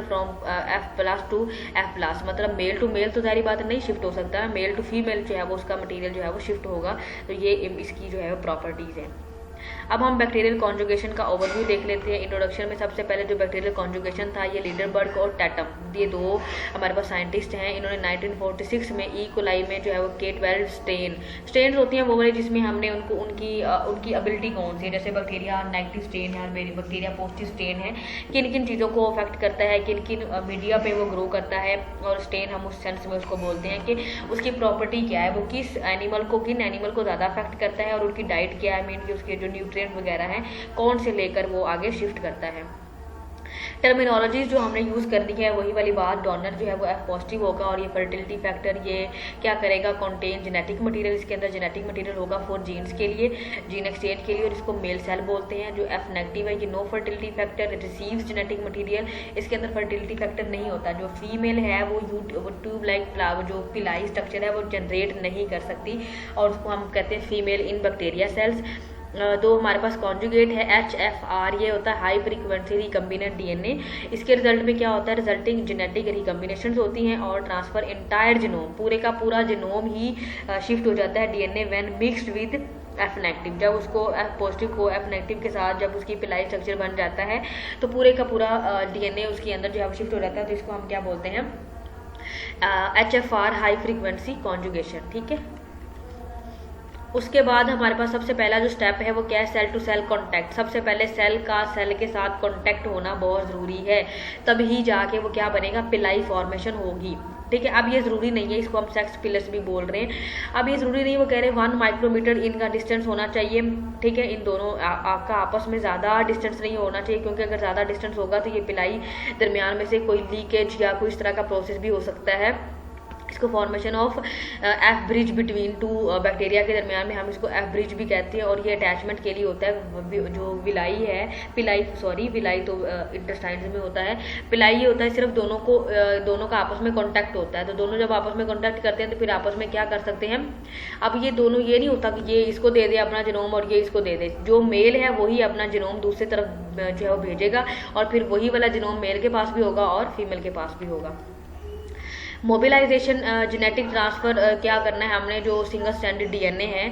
from F plus two F plus, मतलब मेल टू मेल तो सारी बात नहीं शिफ्ट हो सकता है, मेल टू फीमेल जो है वो उसका मटीरियल जो है वो शिफ्ट होगा। तो ये इसकी जो है वो प्रॉपर्टीज़ है। अब हम बैक्टीरियल कॉन्जुगेशन का ओवरव्यू देख लेते हैं। इंट्रोडक्शन में सबसे पहले जो बैक्टीरियल कॉन्जुगेशन था ये लीडरबर्ग और टैटम, ये दो हमारे पास साइंटिस्ट हैं। इन्होंने 1946 में ई कोलाई में जो है वो K12 स्टेन होती हैं वो वाले जिसमें हमने उनकी एबिलिटी कौन सी है, जैसे बैक्टीरिया नेगेटिव स्टेन है और बैक्टीरिया पॉजिटिव स्टेन है, किन किन चीज़ों को अफेक्ट करता है, किन किन मीडिया पे वो ग्रो करता है, और स्टेन हम उस सेंस में उसको बोलते हैं कि उसकी प्रॉपर्टी क्या है, वो किन एनिमल को ज़्यादा अफेक्ट करता है और उनकी डाइट क्या है, मीन कि उसके जो न्यूट्रिएंट वगैरह हैं कौन से लेकर वो आगे शिफ्ट करता है। टर्मिनोलॉजीज जो हमने यूज़ करनी है वही वाली बात, डोनर जो है वो F पॉजिटिव होगा और ये फर्टिलिटी फैक्टर ये क्या करेगा? कंटेन जेनेटिक मटेरियल, इसके अंदर जेनेटिक मटेरियल होगा फॉर जीन्स के लिए, जीन एक्सचेंज के लिए, और इसको मेल सेल बोलते हैं। जो F नेगेटिव है ये no fertility factor, receives genetic material, इसके अंदर फर्टिलिटी फैक्टर नहीं होता। जो फीमेल है वो ट्यूब लाइक जो पिलाई स्ट्रक्चर है वो जनरेट नहीं कर सकती और उसको हम कहते हैं फीमेल इन बैक्टीरिया सेल्स। तो हमारे पास कॉन्जुगेट है HFR, ये होता है हाई फ्रीक्वेंसी रिकम्बिनेंट डीएनए। इसके रिजल्ट में क्या होता है? रिजल्टिंग जेनेटिक रिकम्बिनेशंस होती हैं और ट्रांसफर इंटायर जीनोम, पूरे का पूरा जीनोम ही शिफ्ट हो जाता है DNA when mixed with F negative. जब उसको एफ पॉजिटिव को एफ नेगेटिव के साथ जब उसकी पिलाई स्ट्रक्चर बन जाता है तो पूरे का पूरा डीएनए उसके अंदर जो है शिफ्ट हो जाता है, तो इसको हम क्या बोलते हैं, HFR, हाई फ्रीक्वेंसी कॉन्जुगेशन। ठीक है, उसके बाद हमारे पास सबसे पहला जो स्टेप है वो क्या है, सेल टू सेल कॉन्टैक्ट। सबसे पहले सेल का सेल के साथ कॉन्टैक्ट होना बहुत ज़रूरी है, तभी जाके वो क्या बनेगा, पिलाई फॉर्मेशन होगी। ठीक है, अब ये ज़रूरी नहीं है, इसको हम सेक्स पिलस भी बोल रहे हैं। अब ये ज़रूरी नहीं, वो कह रहे हैं 1 माइक्रोमीटर इनका डिस्टेंस होना चाहिए। ठीक है, इन दोनों आपका आपस में ज़्यादा डिस्टेंस नहीं होना चाहिए, क्योंकि अगर ज़्यादा डिस्टेंस होगा तो ये पिलाई दरमियान में से कोई लीकेज या कोई इस तरह का प्रोसेस भी हो सकता है। इसको formation of F bridge between two bacteria के दरमियान में हम इसको एफ ब्रिज भी कहते हैं, और ये अटैचमेंट के लिए होता है। जो विलाई है, विलाई तो इंटेस्टाइन्स में होता है, पिलाई ये होता है सिर्फ दोनों का आपस में कॉन्टैक्ट होता है। तो दोनों जब आपस में कॉन्टैक्ट करते हैं तो फिर आपस में क्या कर सकते हैं, अब ये दोनों, ये नहीं होता कि ये इसको दे दे अपना जिनोम और ये इसको दे दे। जो मेल है वही अपना जिनोम दूसरी तरफ जो है वो भेजेगा, और फिर वही वाला जिनोम मेल के पास भी होगा और फीमेल के पास भी होगा। मोबिलाइजेशन, जेनेटिक ट्रांसफ़र क्या करना है हमने, जो सिंगल स्टैंडर्ड डीएनए है,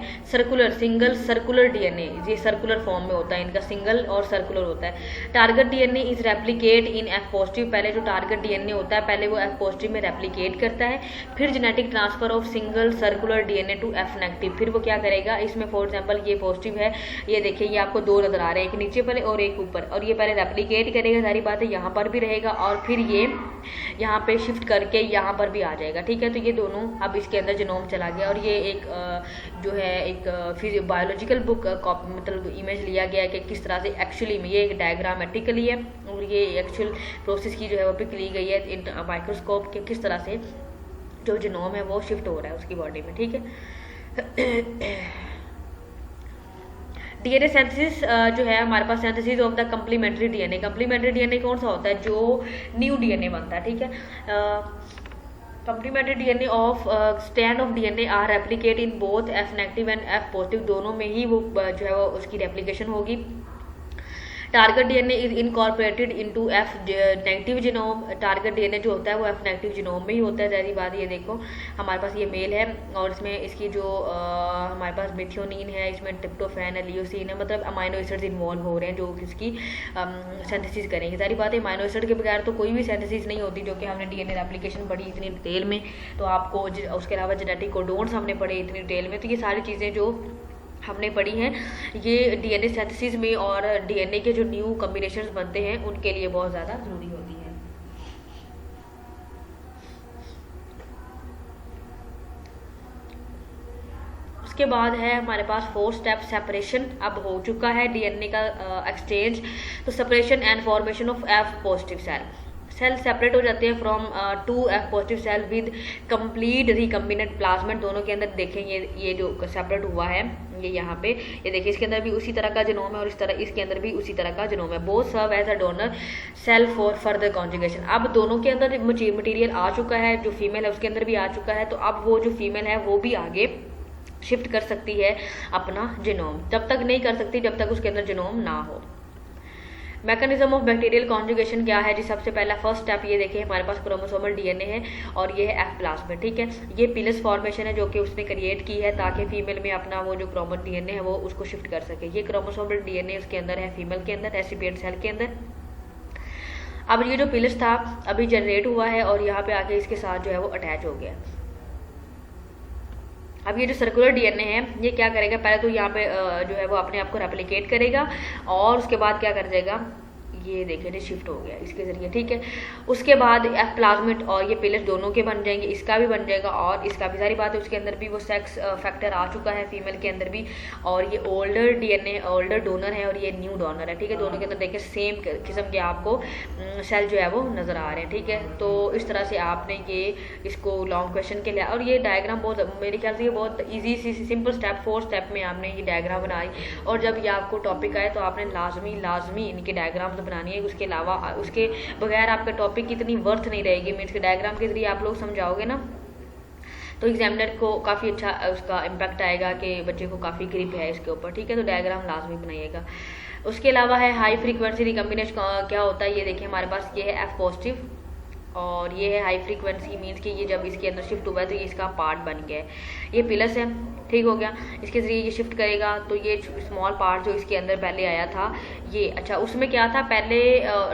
सिंगल सर्कुलर डीएनए, ये सर्कुलर फॉर्म में होता है, इनका सिंगल और सर्कुलर होता है। Target DNA is replicate in F positive. पहले जो टारगेट डीएनए होता है पहले वो एफ पॉजिटिव में रेप्लिकेट करता है, फिर genetic transfer of single circular DNA to F negative. फिर वो क्या करेगा, इसमें फॉर एग्जाम्पल ये पॉजिटिव है, ये देखिए ये आपको 2 नजर आ रहे हैं, एक नीचे पहले और एक ऊपर, और ये पहले रेप्लिकेट करेगा, सारी बात है, यहाँ पर भी रहेगा और फिर ये यहाँ पे शिफ्ट करके यहाँ पर भी आ जाएगा। ठीक है, तो ये दोनों अब इसके अंदर जिनोम चला गया, और ये एक जो है एक बायोलॉजिकल बुक मतलब इमेज लिया गया है कि किस तरह से एक्चुअली में, ये एक डायग्रामेटिकली है और ये एक्चुअल प्रोसेस की जो है वो पिक ली गई है इन माइक्रोस्कोप के, किस तरह से जो जिनोम है वो शिफ्ट हो रहा है उसकी बॉडी में। ठीक है, डीएनए सिंथेसिस जो है हमारे पास, synthesis of the complementary DNA. Complementary DNA कौन सा होता है, जो न्यू डीएनए बनता है। ठीक है, complementary DNA of stand of DNA are replicate in both F negative and F positive, दोनों में ही वो जो है वो उसकी रेप्लिकेशन होगी। Target DNA is incorporated into F negative genome. Target DNA जो होता है वो एफ नेगेटिव जिनोम में ही होता है। जैसी बात, ये देखो हमारे पास ये मेल है और इसमें इसकी जो हमारे पास मिथियोनिन है, इसमें ट्रिप्टोफैन है, लियोसिन है, मतलब अमाइनो एसिड्स इन्वॉल्व हो रहे हैं जो इसकी सिंथेसिस करेंगे। सारी बात है, अमाइनो एसिड के बगैर तो कोई भी सिंथेसिस नहीं होती, जो कि हमने डीएनए एप्लीकेशन पढ़ी इतनी डिटेल में, तो आपको उसके अलावा जेनेटिक कोडोन्स हमने पढ़े इतनी डिटेल में, तो ये सारी चीज़ें जो हमने पढ़ी हैं ये डीएनए सिंथेसिस में और डीएनए के जो न्यू कॉम्बिनेशंस बनते हैं उनके लिए बहुत ज़्यादा ज़रूरी होती है। उसके बाद है हमारे पास 4 स्टेप सेपरेशन। अब हो चुका है डीएनए का एक्सचेंज, तो separation and formation of F positive cell separate हो जाते हैं from 2 F positive cell with complete recombinant plasmid. दोनों के अंदर देखें ये जो सेपरेट हुआ है, ये यहाँ पे ये देखिए, इसके अंदर भी उसी तरह का जिनोम है और इस तरह इसके अंदर भी उसी तरह का जिनोम है। Both serve as a donor cell for further conjugation. अब दोनों के अंदर मटीरियल आ चुका है, जो फीमेल है उसके अंदर भी आ चुका है, तो अब वो जो फीमेल है वो भी आगे शिफ्ट कर सकती है अपना जिनोम। जब तक नहीं कर सकती जब तक उसके अंदर जिनोम ना हो। मैकेनिज्म ऑफ बैक्टीरियल कॉन्जुगेशन क्या है जी, सबसे पहला फर्स्ट स्टेप ये देखिए, हमारे पास क्रोमोसोमल डीएनए है और ये है एफ प्लाज्मेट। ठीक है, ये पिलस फॉर्मेशन है जो कि उसने क्रिएट की है ताकि फीमेल में अपना वो जो क्रोमोसोमल डीएनए है वो उसको शिफ्ट कर सके। ये क्रोमोसोमल डीएनए उसके अंदर है, फीमेल के अंदर, रेसिपिएंट सेल के अंदर। अब ये जो पिलस था अभी जनरेट हुआ है और यहाँ पे आके इसके साथ जो है वो अटैच हो गया। अब ये जो सर्कुलर डीएनए है ये क्या करेगा, पहले तो यहाँ पे जो है वो अपने आप को रेप्लिकेट करेगा और उसके बाद क्या कर देगा, ये देखिए शिफ्ट हो गया इसके जरिए। ठीक है, उसके बाद एफ प्लाज्मेट और ये पिलस दोनों के बन जाएंगे, इसका भी बन जाएगा और इसका भी। सारी बात है, उसके अंदर भी वो सेक्स फैक्टर आ चुका है फीमेल के अंदर भी, और ये ओल्डर डीएनए ओल्डर डोनर है और ये न्यू डोनर है। ठीक है, दोनों के अंदर देखिए सेम किस्म के आपको सेल जो है वो नज़र आ रहे हैं। ठीक है, तो इस तरह से आपने ये इसको लॉन्ग क्वेश्चन के लिए, और ये डायग्राम बहुत मेरे ख्याल से ये बहुत ईजी सी सिंपल स्टेप 4 स्टेप में आपने ये डायग्राम बनाई, और जब ये आपको टॉपिक आए तो आपने लाजमी इनके डायग्राम्स बनानी है। उसके अलावा उसके बगैर आपका टॉपिक की इतनी वर्थ नहीं रहेगी। मीन्स के डायग्राम के जरिए आप लोग समझाओगे ना तो एग्जामिनर को काफ़ी अच्छा उसका इम्पैक्ट आएगा कि बच्चे को काफ़ी ग्रिप है इसके ऊपर। ठीक है, तो डायग्राम लाजमी बनाइएगा। उसके अलावा है हाई फ्रीक्वेंसी रिकम्बिनेशन क्या होता है, ये देखिए हमारे पास ये है एफ पॉजिटिव, और ये है हाई फ्रीक्वेंसी, मीन्स कि ये जब इसके अंदर शिफ्ट हुआ है तो ये इसका पार्ट बन गया है। ये पिलस है, ठीक हो गया। इसके ज़रिए ये शिफ्ट करेगा तो ये स्मॉल पार्ट जो इसके अंदर पहले आया था ये, अच्छा उसमें क्या था, पहले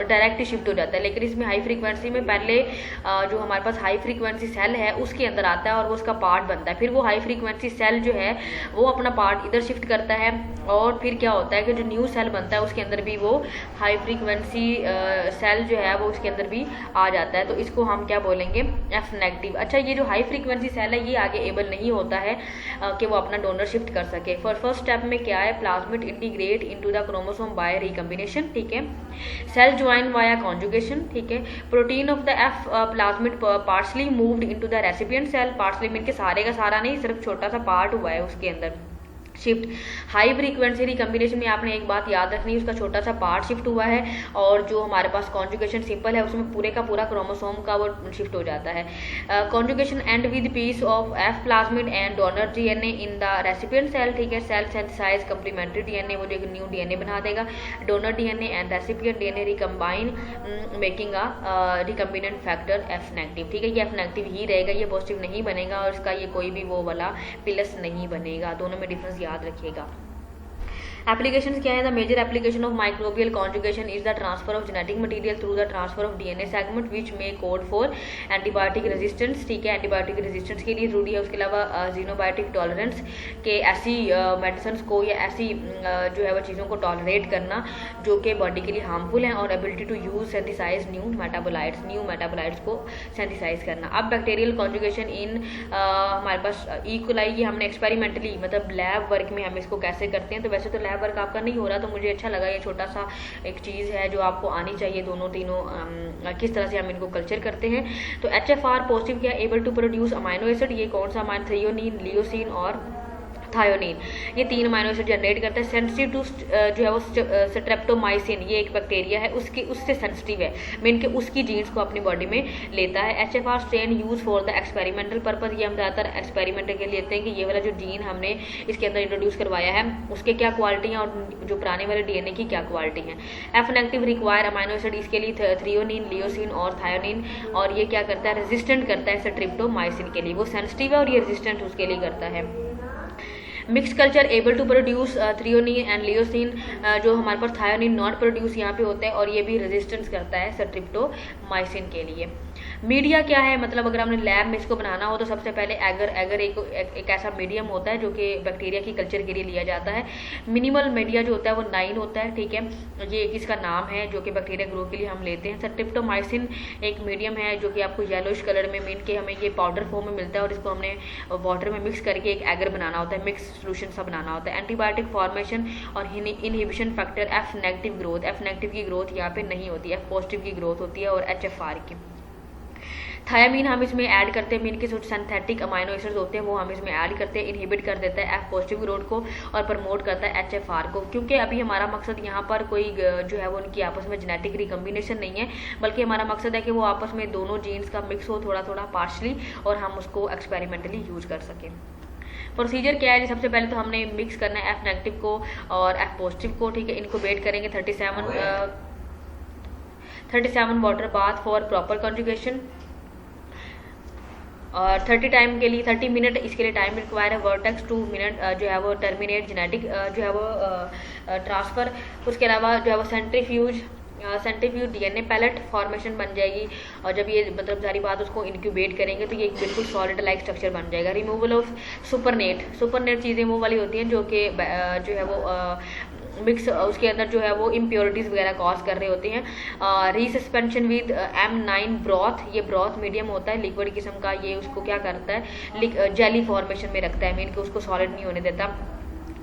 डायरेक्ट शिफ्ट हो जाता है, लेकिन इसमें हाई फ्रीक्वेंसी में पहले जो हमारे पास हाई फ्रीक्वेंसी सेल है उसके अंदर आता है और वो उसका पार्ट बनता है। फिर वो हाई फ्रीक्वेंसी सेल जो है वो अपना पार्ट इधर शिफ्ट करता है और फिर क्या होता है कि जो न्यू सेल बनता है उसके अंदर भी वो हाई फ्रीक्वेंसी सेल जो है वो उसके अंदर भी आ जाता है। तो इसको हम क्या बोलेंगे, एफ नेगेटिव। अच्छा ये जो हाई फ्रीक्वेंसी सेल है ये आगे एबल नहीं होता है कि वो अपना डोनर शिफ्ट कर सके। फर्स्ट स्टेप में क्या है, plasmid integrate into the chromosome by recombination, ठीक है। सेल ज्वाइन वाया कॉन्जुगेशन, ठीक है। Protein of the F plasmid partially moved into the recipient cell, partially mean के सारे का सारा नहीं, सिर्फ छोटा सा पार्ट हुआ है उसके अंदर शिफ्ट। हाई फ्रीक्वेंसी रिकम्बिनेशन में आपने एक बात याद रखनी है, उसका छोटा सा पार्ट शिफ्ट हुआ है और जो हमारे पास कॉन्जुगेशन सिंपल है उसमें पूरे का पूरा क्रोमोसोम का वो शिफ्ट हो जाता है। Conjugation end with piece of F plasmid and donor DNA in the recipient cell, ठीक है। सेल सिंथेसाइज कंप्लीमेंट्री डीएनए, वो जो एक न्यू डीएनए बना देगा। Donor DNA and recipient DNA recombine making a recombinant factor F negative, ठीक है। ये एफ नेगेटिव ही रहेगा, ये पॉजिटिव नहीं बनेगा और इसका ये कोई भी वो वाला प्लस नहीं बनेगा। दोनों में डिफरेंस याद रखिएगा। एप्लीकेशंस क्या है, the major application of microbial conjugation is the transfer of genetic material through the transfer of DNA segment which may code for antibiotic resistance, ठीक है। एंटीबायोटिक रेजिस्टेंस के लिए जरूरी है। उसके अलावा जीनोबायोटिक टॉलरेंस के ऐसी मेडिसिन को या ऐसी जो है वो चीज़ों को टॉलरेट करना जो कि बॉडी के लिए हार्मफुल हैं, और ability to use synthesize new metabolites को सेंथिसाइज करना। अब बैक्टीरियल कॉन्जुगेशन इन हमारे पास इक्वलाई, ये हमने एक्सपेरिमेंटली मतलब लैब वर्क में हम इसको कैसे करते हैं। तो वैसे तो लैब वर्क आपका नहीं हो रहा, तो मुझे अच्छा लगा ये छोटा सा एक चीज़ है जो आपको आनी चाहिए, दोनों तीनों किस तरह से हम इनको कल्चर करते हैं। तो HFR पॉजिटिव क्या, able to produce amino acid, ये कौन सा अमाइनो, थ्रियोनिन, लियोसिन और थायोनिन, ये 3 अमाइनो एसिड जनरेट करता है। सेंसिटिव टू जो है वो स्ट्रेप्टोमाइसिन, ये एक बैक्टीरिया है उससे सेंसिटिव है, मीन के उसकी जीन्स को अपनी बॉडी में लेता है। HFR strain use for the experimental purpose, ये हम ज़्यादातर एक्सपेरिमेंटल के लिए लेते हैं कि ये वाला जो जीन हमने इसके अंदर इंट्रोड्यूस करवाया है उसके क्या क्वालिटी हैं और जो पुराने वाले डीएनए की क्या क्वालिटी है। F negative require amino acid, इसके लिए थ्रियोनिन, लियोसिन और थायोनिन, और ये क्या करता है, रेजिस्टेंट करता है स्ट्रेप्टोमाइसिन के लिए, वो सेंसिटिव है और ये रेजिस्टेंट उसके लिए करता है। Mix culture able to produce threonine and leucine, जो हमारे पास थायोनिन नॉट प्रोड्यूस यहाँ पे होता है और ये भी रेजिस्टेंस करता है स्ट्रेप्टोमाइसिन के लिए। मीडिया क्या है, मतलब अगर हमने लैब में इसको बनाना हो तो सबसे पहले एगर एक ऐसा मीडियम होता है जो कि बैक्टीरिया की कल्चर के लिए लिया जाता है। मिनिमल मीडिया जो होता है वो 9 होता है, ठीक है। ये इसका नाम है जो कि बैक्टीरिया ग्रो के लिए हम लेते हैं। स्ट्रेप्टोमाइसिन एक मीडियम है जो कि आपको येलोइश कलर में, मीन के हमें ये पाउडर फॉर्म में मिलता है और इसको हमने वाटर में मिक्स करके एक एगर बनाना होता है, मिक्स सोल्यूशन सा बनाना होता है। एंटीबायोटिक फॉर्मेशन और inhibition factor F negative growth, F negative की ग्रोथ यहाँ पे नहीं होती है, एफ पॉजिटिव की ग्रोथ होती है, और HFR की। थायामीन हम इसमें ऐड करते हैं, मीन के जो सिंथेटिक अमाइनो एसिड्स होते हैं वो हम इसमें ऐड करते हैं, इनहिबिट कर देता है एफ पॉजिटिव ग्रोथ को और प्रमोट करता है HFR को। क्योंकि अभी हमारा मकसद यहाँ पर कोई जो है वो उनकी आपस में जेनेटिक रिकम्बिनेशन नहीं है, बल्कि हमारा मकसद है कि वो आपस में दोनों जीन्स का मिक्स हो थोड़ा थोड़ा पार्शली, और हम उसको एक्सपेरिमेंटली यूज कर सकें। प्रोसीजर क्या है जी, सबसे पहले तो हमने मिक्स करना है एफ नेगेटिव को और एफ पॉजिटिव को, ठीक है। इनको वेट करेंगे 37 water bath for proper conjugation, और 30 मिनट इसके लिए टाइम रिक्वायर है। वर्टेक्स 2 मिनट जो है वो टर्मिनेट जेनेटिक जो है वो ट्रांसफ़र। उसके अलावा जो है वो सेंट्रीफ्यूज डीएनए पैलेट फॉर्मेशन बन जाएगी, और जब ये मतलब सारी बात उसको इंक्यूबेट करेंगे तो ये एक बिल्कुल सॉलिड लाइक स्ट्रक्चर बन जाएगा। रिमूवल ऑफ सुपरनेट चीज़ें वो वाली होती हैं जो कि जो है वो मिक्स उसके अंदर जो है वो इम्प्योरिटीज़ वगैरह कॉज कर रहे होते हैं। रीसस्पेंशन विद M9 ब्रॉथ, ये ब्रॉथ मीडियम होता है लिक्विड किस्म का, ये उसको क्या करता है, जेली फॉर्मेशन में रखता है, मीन कि उसको सॉलिड नहीं होने देता।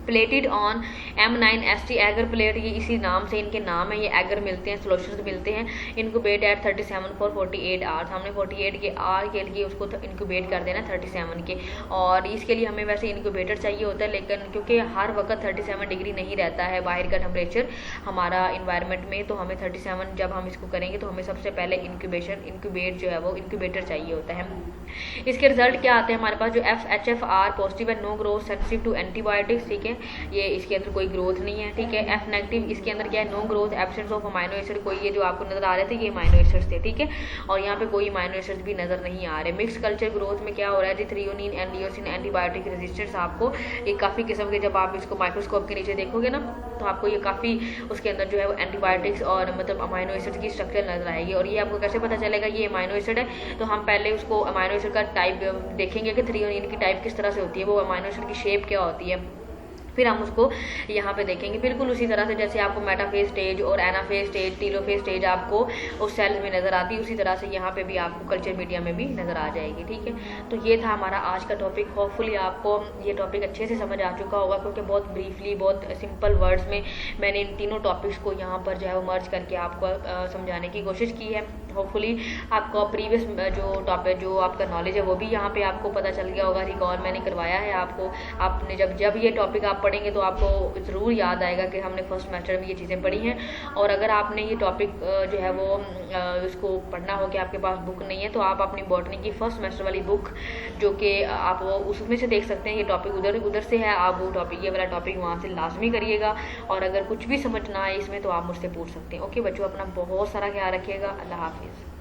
Plated on M9ST eager plate, ये इसी नाम से इनके नाम है, ये एगर मिलते हैं, सोल्यूशंस मिलते हैं। इनक्यूबेट एट 37 फॉर 48 आवर्स, हमने 48 के आवर के लिए उसको इनक्यूबेट कर देना 37 के, और इसके लिए हमें वैसे इनक्यूबेटर चाहिए होता है, लेकिन क्योंकि हर वक्त 37 डिग्री नहीं रहता है बाहर का टेम्परेचर हमारा इन्वायरमेंट में, तो हमें 37 जब हम इसको करेंगे तो हमें सबसे पहले इंक्यूबेट जो है वो इंक्यूबेटर चाहिए होता है। इसके रिजल्ट क्या आते हैं हमारे पास, जो HFR पॉजिटिव है, no growth, sensitive to antibiotics, ठीक है। है, ये इसके अंदर कोई ग्रोथ नहीं है, ठीक है। F नेगेटिव इसके अंदर क्या है, no growth, absence of amino acid, कोई ये जो आपको नजर आ रहे थे ये अमाइनो एसिड्स थे, ठीक है। और यहाँ पे कोई अमाइनो एसिड्स भी नजर नहीं आ रहे। मिक्स कल्चर ग्रोथ में क्या हो रहा है जी, threonine and leucine antibiotic resistance आपको एक काफ़ी किस्म के, जब आप इसको माइक्रोस्कोप के नीचे देखोगे ना तो आपको ये काफ़ी उसके अंदर जो है वो एंटीबायोटिक्स और मतलब अमाइनो एसिड की स्ट्रक्चर नजर आएगी। और ये आपको कैसे पता चलेगा ये अमाइनो एसिड है, तो हम पहले उसको अमाइनो एसिड का टाइप देखेंगे कि थ्रियोनिन की टाइप किस तरह से होती है, वो अमाइनो एसिड की शेप क्या होती है, फिर हम उसको यहाँ पे देखेंगे। बिल्कुल उसी तरह से जैसे आपको मेटाफेज स्टेज और एनाफेज स्टेज, टीलोफेज स्टेज आपको उस सेल्स में नज़र आती है, उसी तरह से यहाँ पे भी आपको कल्चर मीडिया में भी नज़र आ जाएगी, ठीक है। तो ये था हमारा आज का टॉपिक। होपफुली आपको ये टॉपिक अच्छे से समझ आ चुका होगा, क्योंकि बहुत ब्रीफली, बहुत सिंपल वर्ड्स में मैंने इन तीनों टॉपिक्स को यहाँ पर जो है वो मर्ज करके आपको समझाने की कोशिश की है। होपफुली आपको प्रीवियस जो टॉपिक, जो आपका नॉलेज है वो भी यहाँ पे आपको पता चल गया होगा, रिकॉल मैंने करवाया है आपको। आपने जब ये टॉपिक आप पढ़ेंगे तो आपको ज़रूर याद आएगा कि हमने फर्स्ट सेमेस्टर में ये चीज़ें पढ़ी हैं। और अगर आपने ये टॉपिक जो है वो इसको पढ़ना हो कि आपके पास बुक नहीं है, तो आप अपनी बॉटनी की फर्स्ट सेमेस्टर वाली बुक जो कि आप वो उसमें से देख सकते हैं। ये टॉपिक उधर से है, आप वो टॉपिक, ये वाला टॉपिक वहाँ से लाजमी करिएगा। और अगर कुछ भी समझ ना आए इसमें तो आप मुझसे पूछ सकते हैं। ओके बच्चों, अपना बहुत सारा ख्याल रखिएगा। अल्लाह हाफिज़।